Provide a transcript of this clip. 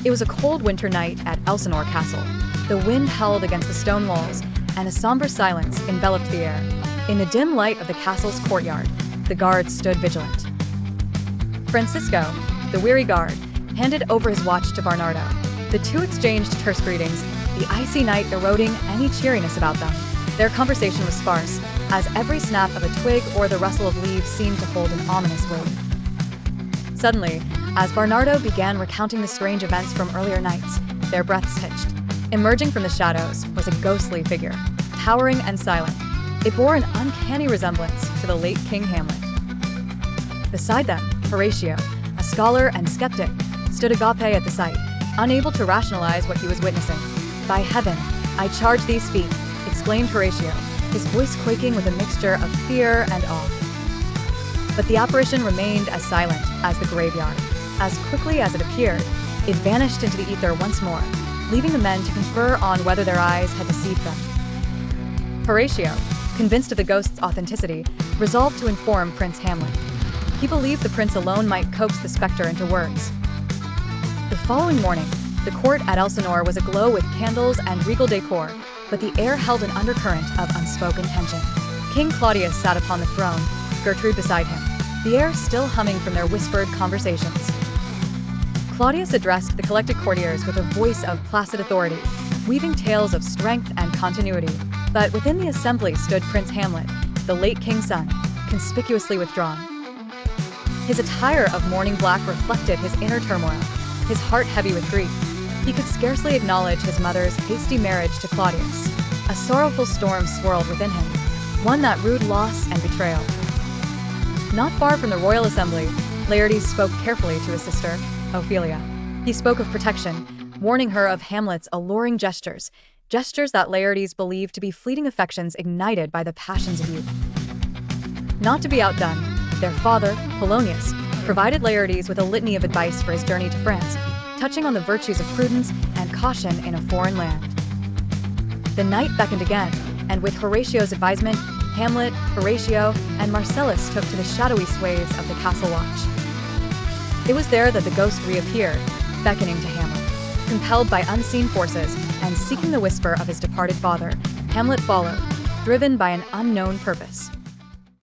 It was a cold winter night at Elsinore Castle. The wind howled against the stone walls, and a somber silence enveloped the air. In the dim light of the castle's courtyard, the guards stood vigilant. Francisco, the weary guard, handed over his watch to Bernardo. The two exchanged terse greetings, the icy night eroding any cheeriness about them. Their conversation was sparse, as every snap of a twig or the rustle of leaves seemed to hold an ominous weight. Suddenly, as Bernardo began recounting the strange events from earlier nights, their breaths hitched. Emerging from the shadows was a ghostly figure, towering and silent. It bore an uncanny resemblance to the late King Hamlet. Beside them, Horatio, a scholar and skeptic, stood agape at the sight, unable to rationalize what he was witnessing. "By heaven, I charge these feet," exclaimed Horatio, his voice quaking with a mixture of fear and awe. But the apparition remained as silent as the graveyard. As quickly as it appeared, it vanished into the ether once more, leaving the men to confer on whether their eyes had deceived them. Horatio, convinced of the ghost's authenticity, resolved to inform Prince Hamlet. He believed the prince alone might coax the specter into words. The following morning, the court at Elsinore was aglow with candles and regal decor, but the air held an undercurrent of unspoken tension. King Claudius sat upon the throne, Gertrude beside him, the air still humming from their whispered conversations. Claudius addressed the collected courtiers with a voice of placid authority, weaving tales of strength and continuity. But within the assembly stood Prince Hamlet, the late king's son, conspicuously withdrawn. His attire of mourning black reflected his inner turmoil, his heart heavy with grief. He could scarcely acknowledge his mother's hasty marriage to Claudius. A sorrowful storm swirled within him, one that rued loss and betrayal. Not far from the royal assembly, Laertes spoke carefully to his sister, Ophelia. He spoke of protection, warning her of Hamlet's alluring gestures that Laertes believed to be fleeting affections ignited by the passions of youth. Not to be outdone, their father, Polonius, provided Laertes with a litany of advice for his journey to France, touching on the virtues of prudence and caution in a foreign land. The night beckoned again, and with Horatio's advisement, Hamlet, Horatio, and Marcellus took to the shadowy sways of the castle watch. It was there that the ghost reappeared, beckoning to Hamlet. Compelled by unseen forces and seeking the whisper of his departed father, Hamlet followed, driven by an unknown purpose.